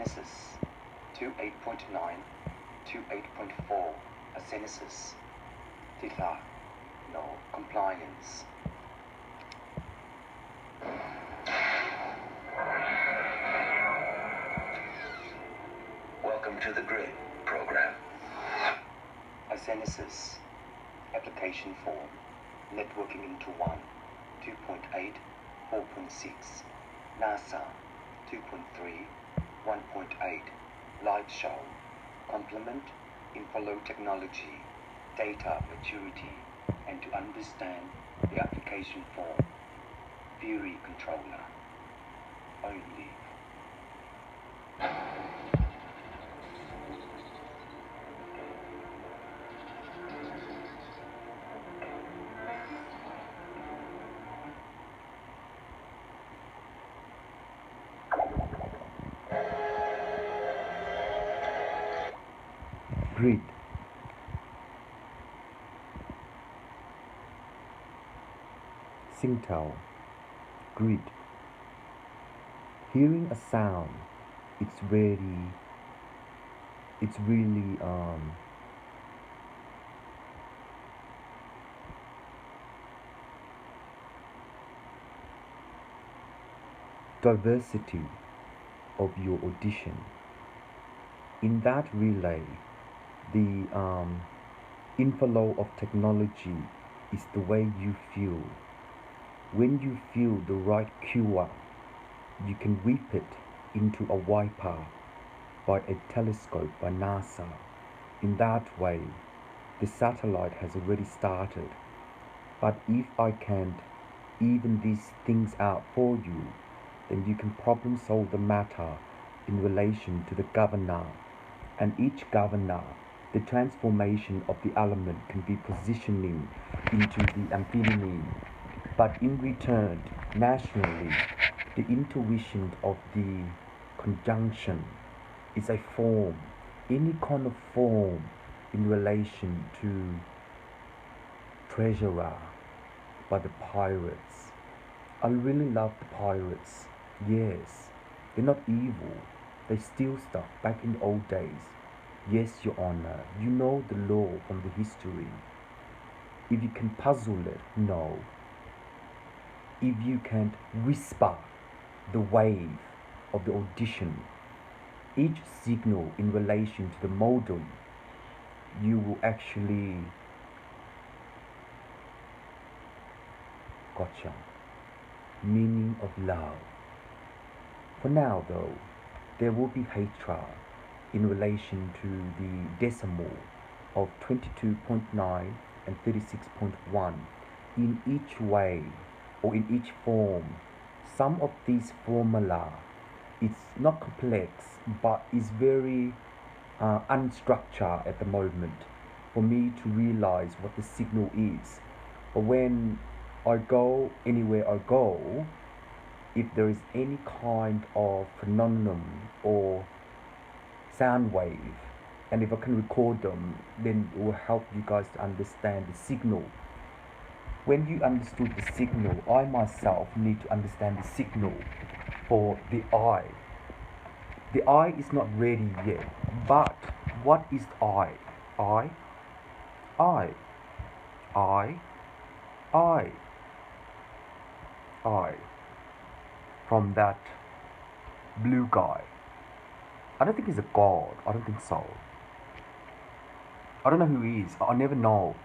Asenesis 28.9 to 8.4 Asenesis Tila No Compliance. Welcome to the GRID program. Asenesis Application Form Networking into 1 2.8 4.6 NASA 2.3 1.8 Live Show Complement Infolow Technology Data Maturity and to understand the application form Fury Controller only. Grid. Singtel. Grid. Hearing a sound, it's really diversity of your audition. In that relay, the inflow of technology is the way you feel. When you feel the right cue, you can whip it into a wiper by a telescope by NASA. In that way, the satellite has already started. But if I can't even these things out for you, then you can problem solve the matter in relation to the governor. And each governor, the transformation of the element can be positioning into the amphetamine. But in return, nationally, the intuition of the conjunction is a form, any kind of form in relation to treasurer by the pirates. I really love the pirates. Yes, they're not evil. They steal stuff back in the old days. Yes, Your Honor, you know the law from the history. If you can puzzle it, no. If you can whisper the wave of the audition, each signal in relation to the model, you will actually gotcha. Meaning of love. For now though, there will be hatred in relation to the decimal of 22.9 and 36.1 in each way or in each form. Some of these formula, it's not complex but is very unstructured at the moment for me to realize what the signal is. But when I go anywhere I go, if there is any kind of phenomenon or sound wave, and if I can record them, then it will help you guys to understand the signal. When you understood the signal, I myself need to understand the signal for the eye. The eye is not ready yet, but what is eye? Eye, eye, eye, eye, eye. From that blue guy. I don't think he's a god. I don't think so. I don't know who he is. I never know.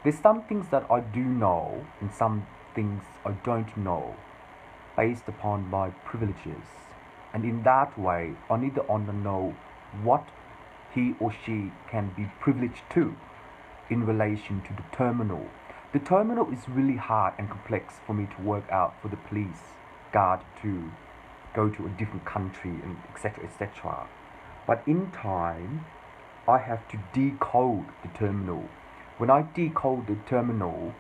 There's some things that I do know and some things I don't know based upon my privileges. And in that way, I need to know what he or she can be privileged to in relation to the terminal. The terminal is really hard and complex for me to work out for the police guard to go to a different country and etc. etc. But in time, I have to decode the terminal. When I decode the terminal,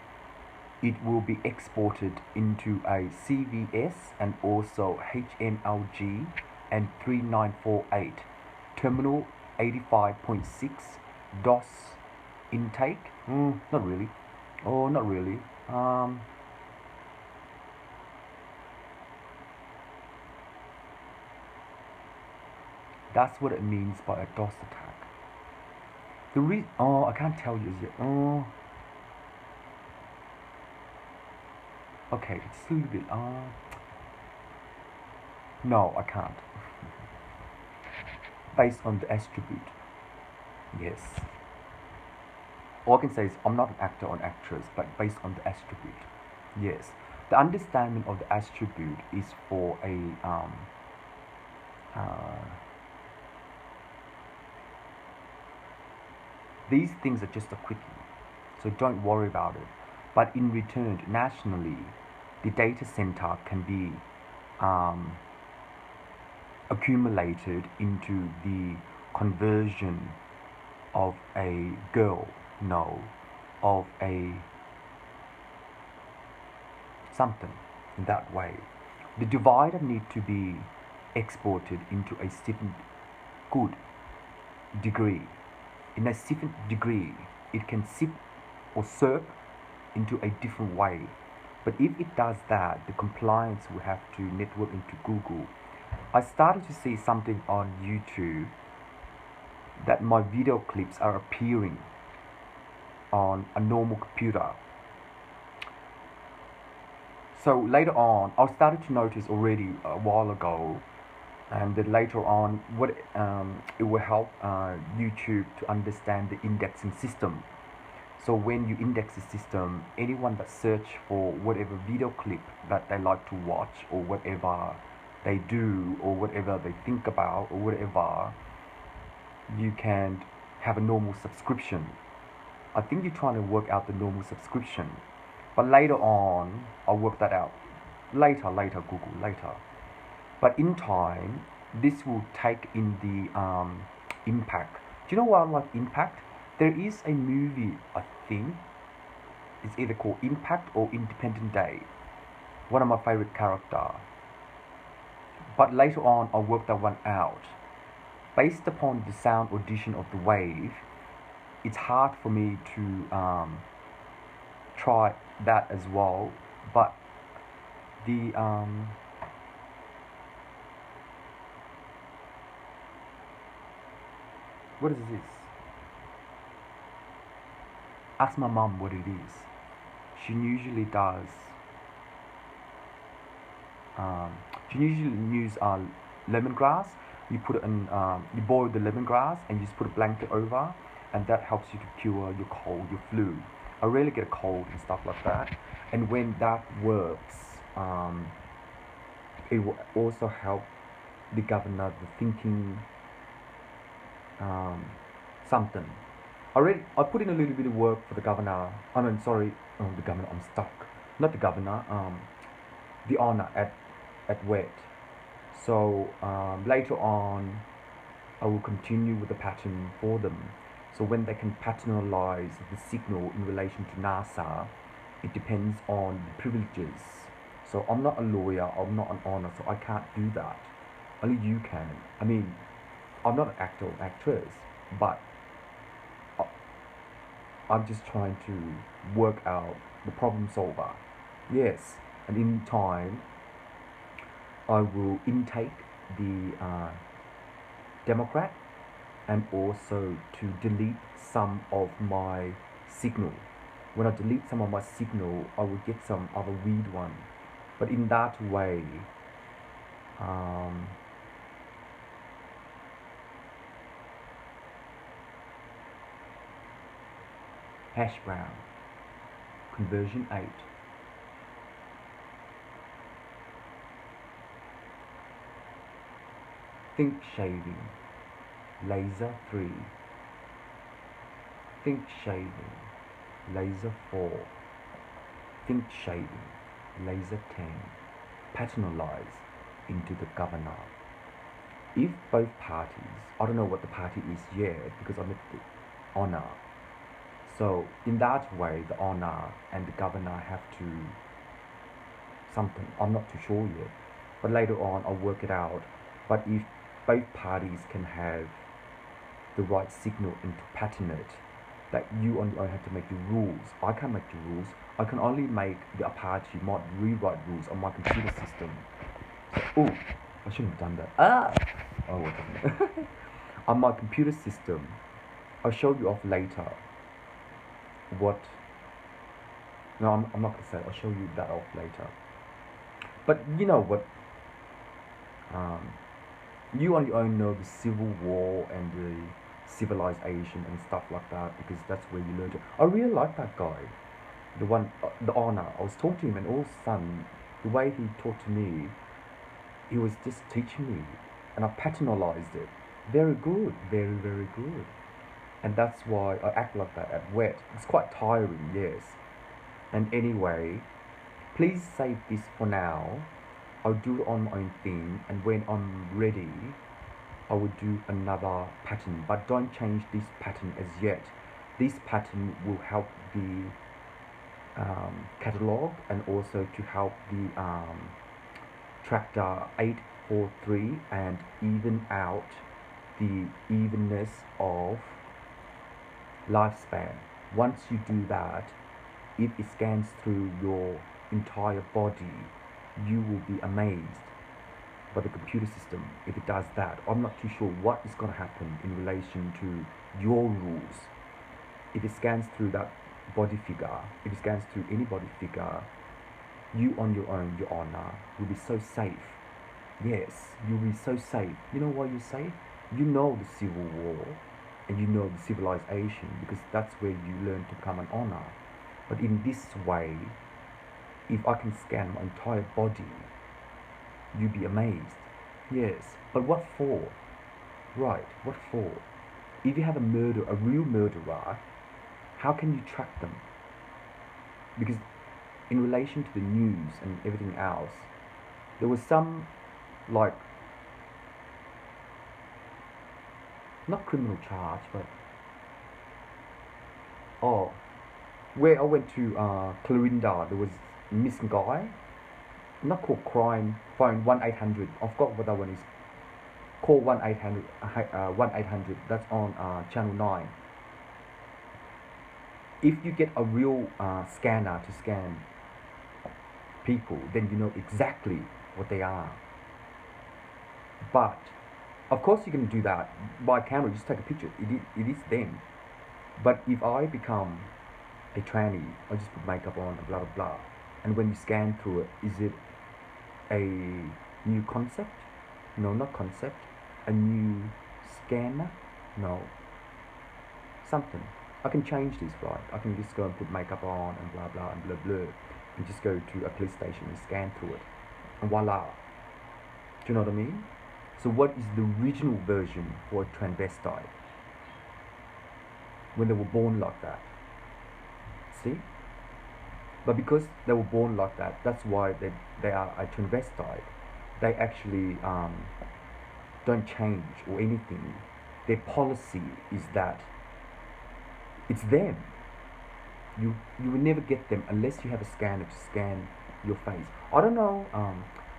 it will be exported into a CVS and also HMLG and 3948 terminal 85.6 DOS intake. Not really. Oh, not really. That's what it means by a DOS attack. I can't tell you yet. Okay, it's a little bit, no, I can't. Based on the attribute, yes. All I can say is I'm not an actor or an actress, but based on the attribute, yes. The understanding of the attribute is for a, these things are just a quickie, so don't worry about it. But in return, nationally, the data center can be accumulated into the conversion of a girl, no, of a something in that way. The divider need to be exported into a certain good degree. In a certain degree, it can sip or serve into a different way. But if it does that, the compliance will have to network into Google. I started to see something on YouTube that my video clips are appearing on a normal computer. So later on, I started to notice already a while ago, and then later on, what it will help YouTube to understand the indexing system. So when you index the system, anyone that search for whatever video clip that they like to watch, or whatever they do, or whatever they think about, or whatever, you can have a normal subscription. I think you're trying to work out the normal subscription, but later on, I'll work that out. Later, Google, later. But in time, this will take in the impact. Do you know what I like impact? There is a movie, I think, it's either called Impact or Independence Day. One of my favorite characters. But later on, I'll work that one out. Based upon the sound audition of the wave, it's hard for me to try that as well. But the what is this? Ask my mom what it is. She usually does. She usually use lemongrass. You put it in. You boil the lemongrass and you just put a blanket over, and that helps you to cure your cold, your flu. I rarely get a cold and stuff like that. And when that works, it will also help the governor the thinking something. I put in a little bit of work for the governor. I mean, sorry, the governor. I'm stuck. Not the governor. The honor at WET. So later on, I will continue with the pattern for them. So when they can paternalize the signal in relation to NASA, it depends on the privileges. So I'm not a lawyer. I'm not an honor, so I can't do that. Only you can. I mean, I'm not an actor or actress, but I'm just trying to work out the problem solver. Yes, and in time, I will intake the Democrat and also to delete some of my signal. When I delete some of my signal, I will get some other weird one. But in that way, hash brown, conversion 8. Think shading, laser 3. Think shading, laser 4. Think shading, laser 10. Paternalize into the governor. If both parties, I don't know what the party is yet because I'm at the honor. So in that way, the honor and the governor have to something. I'm not too sure yet, but later on I'll work it out. But if both parties can have the right signal and to pattern it, that you on your own have to make the rules. I can't make the rules. I can only make the Apache mod rewrite rules on my computer system. So, oh, I shouldn't have done that. Oh, what the on my computer system. I'll show you off later. What? No, I'm not gonna say. I'll show you that off later. But you know what? Um, you on your own know the Civil War and the civilization and stuff like that because that's where you learn to. I really like that guy, the one, the honor. I was talking to him, and all of a sudden, the way he talked to me, he was just teaching me, and I paternalized it. Very good, very very good. And that's why I act like that at wet. It's quite tiring, yes. And anyway, please save this for now. I'll do it on my own thing, and when I'm ready, I will do another pattern. But don't change this pattern as yet. This pattern will help the catalog and also to help the tractor 843 and even out the evenness of lifespan. Once you do that, if it scans through your entire body, you will be amazed by the computer system if it does that. I'm not too sure what is going to happen in relation to your rules. If it scans through that body figure, if it scans through any body figure, you on your own, your honor, will be so safe. Yes, you'll be so safe. You know why you're safe? You know the Civil War and you know the civilization because that's where you learn to become an honor. But in this way, if I can scan my entire body, you'll be amazed. Yes, but what for? Right, what for? If you have a real murderer, how can you track them? Because in relation to the news and everything else, there was some, like, not criminal charge, but, oh, where I went to Clarinda, there was a missing guy, not called crime, phone 1-800, I forgot what that one is, call 1-800, 1-800, that's on channel 9. If you get a real scanner to scan people, then you know exactly what they are. But of course you can do that by camera, just take a picture, it is them. But if I become a tranny, I just put makeup on and blah blah blah, and when you scan through it, is it a new concept? No, not concept. A new scanner? No. Something. I can change this, right? I can just go and put makeup on and blah blah and blah blah, and just go to a police station and scan through it, and voila. Do you know what I mean? So what is the original version for a transvestite? When they were born like that. See? But because they were born like that, that's why they are a transvestite. They actually don't change or anything. Their policy is that it's them. You will never get them unless you have a scanner to scan your face. I don't know.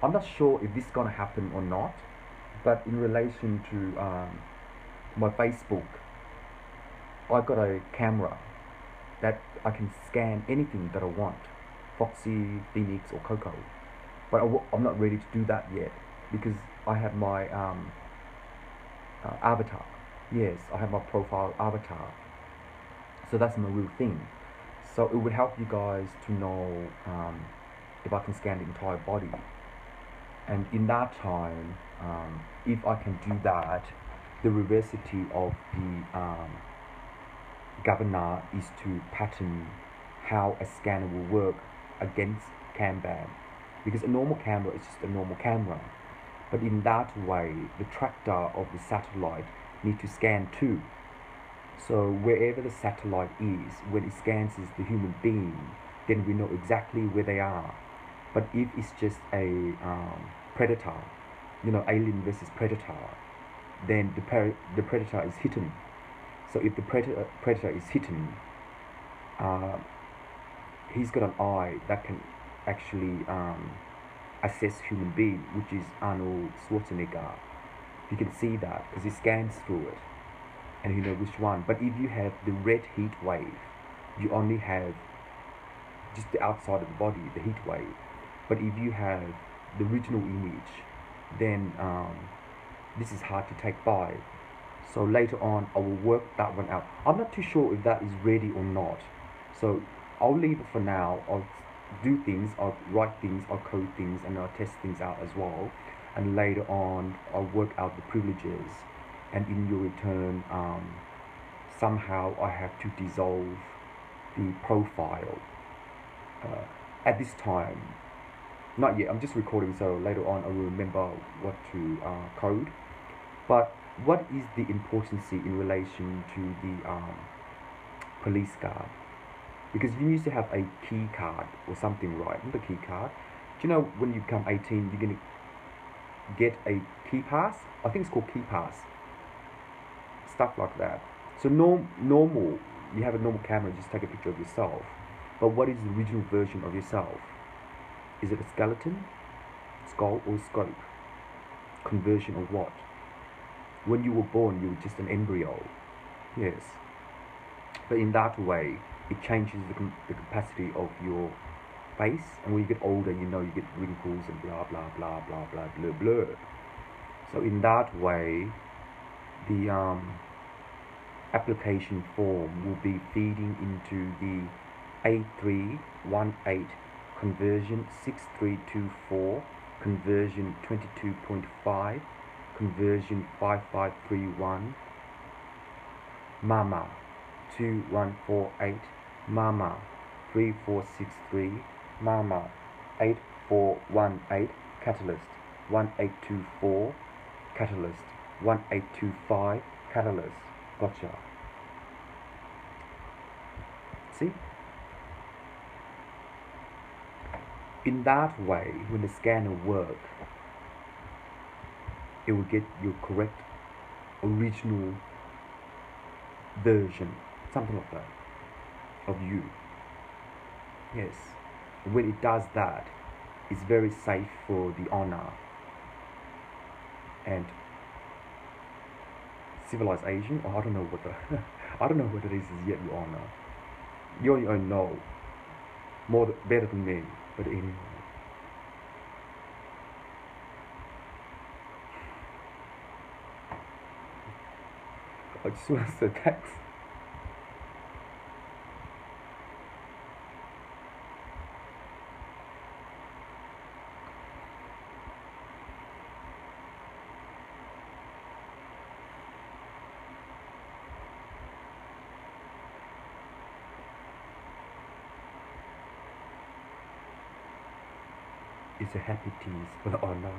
I'm not sure if this is gonna happen or not. But in relation to my Facebook, I got a camera that I can scan anything that I want, Foxy, Phoenix, or Coco. But I'm not ready to do that yet because I have my avatar. Yes, I have my profile avatar. So that's my real thing. So it would help you guys to know if I can scan the entire body. And in that time, if I can do that, the reversity of the governor is to pattern how a scanner will work against CamBam, because a normal camera is just a normal camera, but in that way the tractor of the satellite need to scan too. So wherever the satellite is, when it scans the human being, then we know exactly where they are. But if it's just a predator, alien versus predator, then the predator is hidden. So if the predator is hidden, he's got an eye that can actually assess human being, which is Arnold Schwarzenegger. You can see that because he scans through it and you know which one. But if you have the red heat wave, you only have just the outside of the body, the heat wave. But if you have the original image, then this is hard to take by. So later on I will work that one out. I'm not too sure if that is ready or not. So I'll leave it for now. I'll do things, I'll write things, I'll code things, and I'll test things out as well. And later on I'll work out the privileges, and in your return somehow I have to dissolve the profile. At this time, not yet, I'm just recording, so later on I will remember what to code. But what is the importance in relation to the police guard? Because you used to have a key card or something, right? Not a key card. Do you know when you become 18 you're gonna get a key pass? I think it's called key pass. Stuff like that. So normal, you have a normal camera, just take a picture of yourself. But what is the original version of yourself? Is it a skeleton, skull, or scope? Conversion of what? When you were born, you were just an embryo. Yes. But in that way, it changes the capacity of your face. And when you get older, you know, you get wrinkles and blah, blah, blah, blah, blah, blah, blah. So in that way, the application form will be feeding into the A318 conversion 6324, conversion 22.5, conversion 5531, Mama 2148, Mama 3463, Mama 8418, Catalyst 1824, Catalyst 1825, Catalyst. Gotcha. See? In that way, when the scanner works, it will get your correct original version, something like that, of you. Yes. When it does that, it's very safe for the honor and civilization, or I don't know what the I don't know what it is yet, your honor. You only know better than me, but anyway. I just want to say thanks. It's a happy tease for the honor.